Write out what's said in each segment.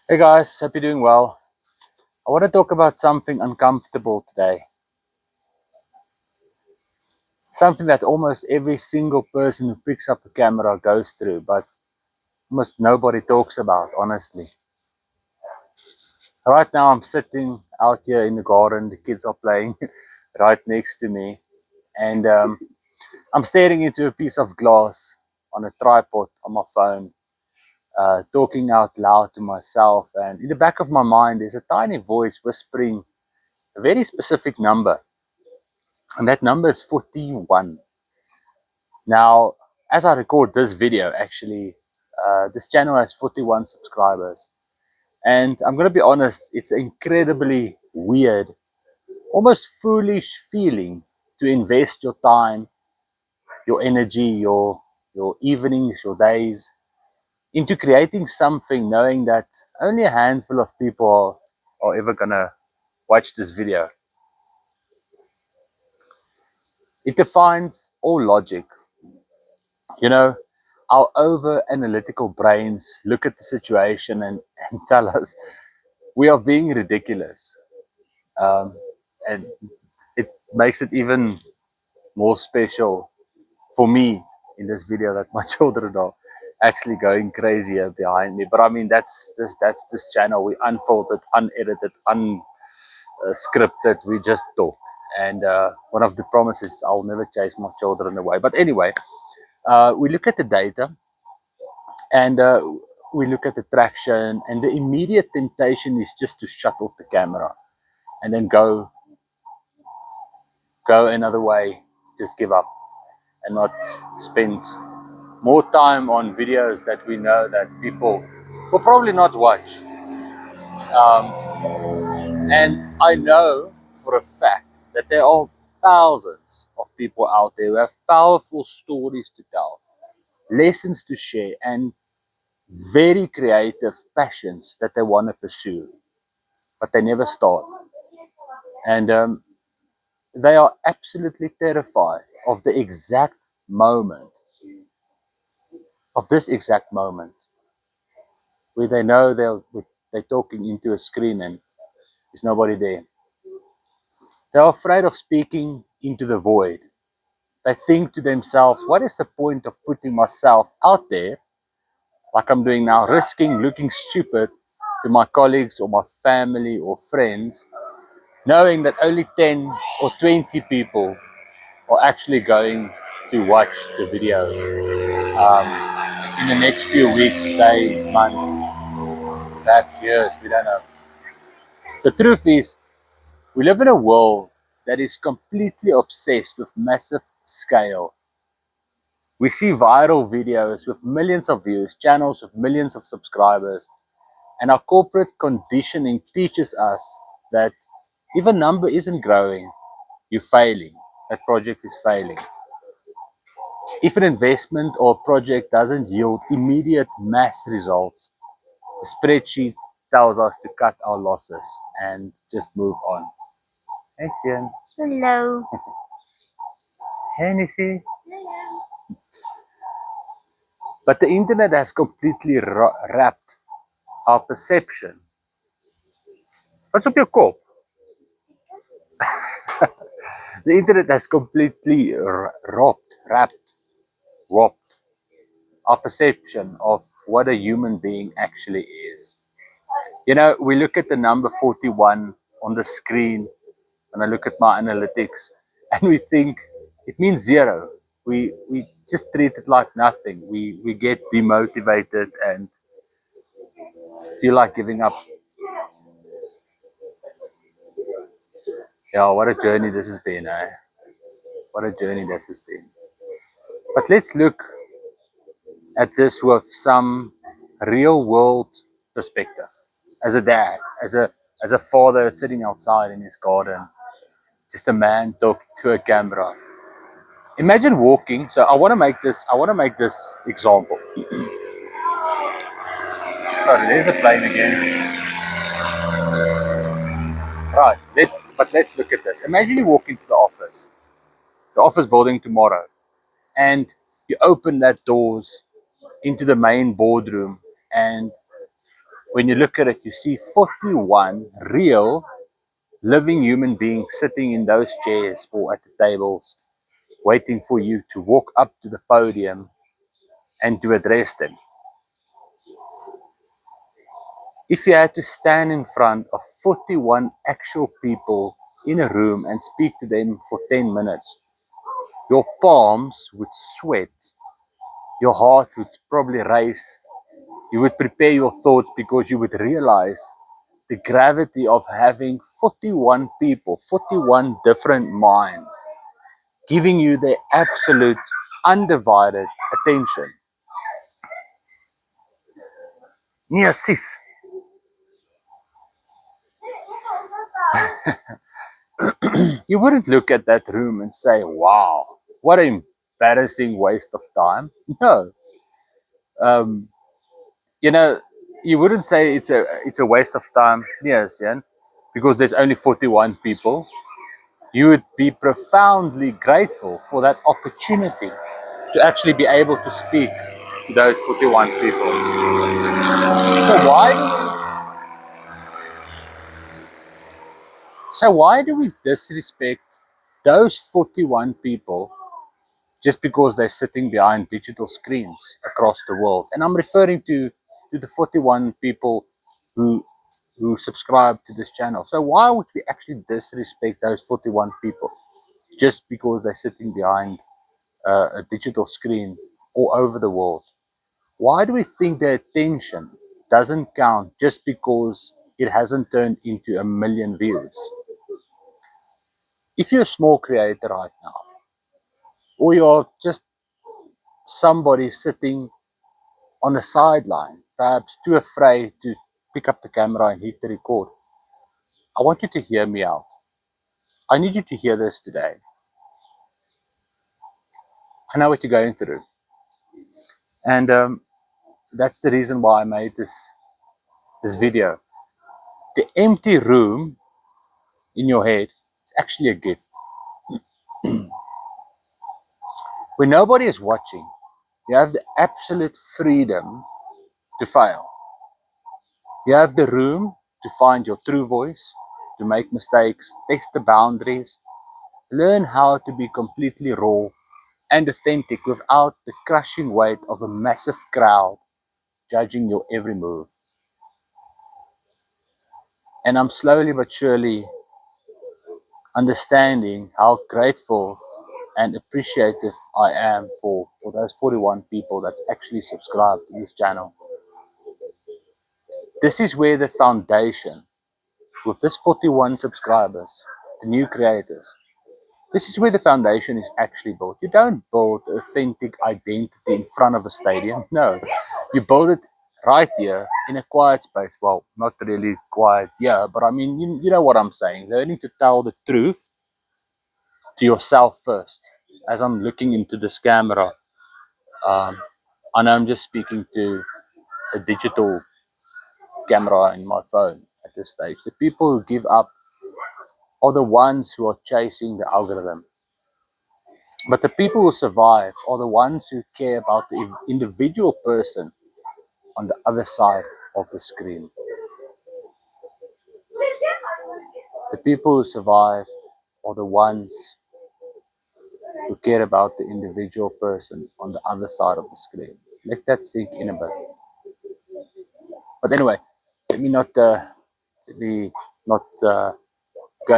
Hey guys, hope you're doing well. I want to talk about something uncomfortable today. Something that almost every single person who picks up a camera goes through, but almost nobody talks about, honestly. Right now, I'm sitting out here in the garden, the kids are playing right next to me, and I'm staring into a piece of glass on a tripod on my phone, talking out loud to myself. And in the back of my mind, there's a tiny voice whispering a very specific number. And that number is 41. Now, as I record this video, actually, this channel has 41 subscribers. And I'm going to be honest, it's an incredibly weird, almost foolish feeling to invest your time, your energy, your evenings, your days into creating something knowing that only a handful of people are ever going to watch this video. It defies all logic. You know, our over analytical brains look at the situation and tell us we are being ridiculous. Um, and it makes it even more special for me in this video that my children are actually going crazy here behind me. But I mean, that's this channel. We unfiltered, unedited, unscripted. We just talk. And one of the promises, I'll never chase my children away. But anyway, we look at the data and we look at the traction, and the immediate temptation is just to shut off the camera and then go another way, just give up and not spend more time on videos that we know that people will probably not watch. And I know for a fact that there are thousands of people out there who have powerful stories to tell, lessons to share, and very creative passions that they want to pursue, but they never start. And they are absolutely terrified of the exact moment, of this exact moment, where they know they're talking into a screen and there's nobody there. They're afraid of speaking into the void. They think to themselves, what is the point of putting myself out there, like I'm doing now, risking looking stupid to my colleagues or my family or friends, knowing that only 10 or 20 people are actually going to watch the video in the next few weeks, days, months, perhaps years, we don't know. The truth is, we live in a world that is completely obsessed with massive scale. We see viral videos with millions of views, channels with millions of subscribers, and our corporate conditioning teaches us that if a number isn't growing, you're failing. That project is failing. If an investment or project doesn't yield immediate mass results, the spreadsheet tells us to cut our losses and just move on. Hey, Sian. Hello. Hey, Nisi. But the internet has completely wrapped our perception. What's up your kop? The internet has completely wrapped our perception of what a human being actually is. You know, we look at the number 41 on the screen, and I look at my analytics, and we think it means zero. We just treat it like nothing. We get demotivated and feel like giving up. Yeah, what a journey this has been, eh? What a journey this has been. But let's look at this with some real world perspective. As a dad, as a father sitting outside in his garden, just a man talking to a camera. Imagine walking. So I want to make this example. Sorry, there's a plane again. Right. Let's look at this. Imagine you walk into the office building tomorrow, and you open that doors into the main boardroom, and When you look at it, you see 41 real living human beings sitting in those chairs or at the tables, waiting for you to walk up to the podium and to address them. If you had to stand in front of 41 actual people in a room and speak to them for 10 minutes, your palms would sweat, your heart would probably race, you would prepare your thoughts because you would realize the gravity of having 41 people, 41 different minds, giving you their absolute undivided attention. Yeah, sis. You wouldn't look at that room and say, wow, what an embarrassing waste of time. No. Um, you know, you wouldn't say it's a waste of time, yes, Jan, because there's only 41 people. You would be profoundly grateful for that opportunity to actually be able to speak to those 41 people. So why do we disrespect those 41 people just because they're sitting behind digital screens across the world? And I'm referring to the 41 people who subscribe to this channel. So why would we actually disrespect those 41 people just because they're sitting behind a digital screen all over the world? Why do we think their attention doesn't count just because it hasn't turned into 1 million views? If you're a small creator right now, or you're just somebody sitting on a sideline, perhaps too afraid to pick up the camera and hit the record, I want you to hear me out. I need you to hear this today. I know what you're going through. And that's the reason why I made this video. The empty room in your head is actually a gift. When nobody is watching, you have the absolute freedom to fail. You have the room to find your true voice, to make mistakes, test the boundaries, learn how to be completely raw and authentic without the crushing weight of a massive crowd judging your every move. And I'm slowly but surely understanding how grateful and appreciative I am for those 41 people that's actually subscribed to this channel. This is where the foundation, with this 41 subscribers, the new creators, this is where the foundation is actually built. You don't build authentic identity in front of a stadium. No, you build it right here in a quiet space. Well, not really quiet here, but I mean, you know what I'm saying. Learning to tell the truth to yourself first. As I'm looking into this camera, I know I'm just speaking to a digital camera in my phone at this stage. The people who give up are the ones who are chasing the algorithm. But the people who survive are the ones who care about the individual person on the other side of the screen. The people who survive are the ones who care about the individual person on the other side of the screen. Let that sink in a bit. But anyway, let me not go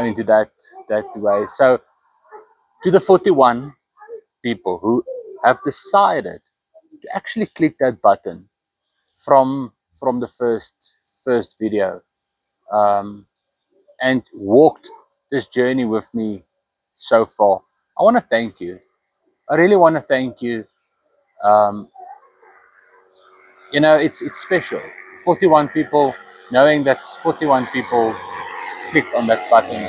into that way. So to the 41 people who have decided to actually click that button from the first video, and walked this journey with me so far, I want to thank you. I really want to thank you. Um, it's special. 41 people, knowing that 41 people clicked on that button,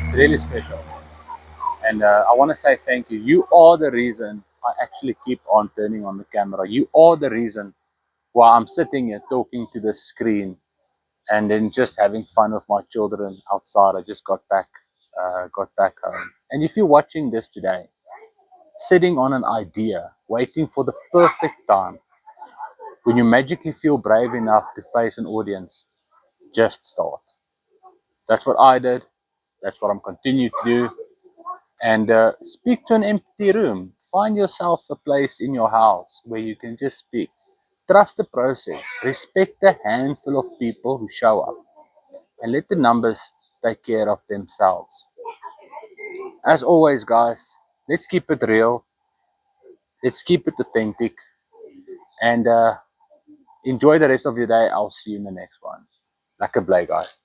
it's really special. And I want to say thank you. You are the reason I actually keep on turning on the camera. You are the reason why I'm sitting here talking to the screen and then just having fun with my children outside. I just got back home. And if you're watching this today, sitting on an idea, waiting for the perfect time, When you magically feel brave enough to face an audience, just start. That's what I did. That's what I'm continuing to do. And speak to an empty room. Find yourself a place in your house where you can just speak. Trust the process. Respect the handful of people who show up. And let the numbers take care of themselves. As always, guys, let's keep it real. Let's keep it authentic. And enjoy the rest of your day. I'll see you in the next one. Lekker bly, guys.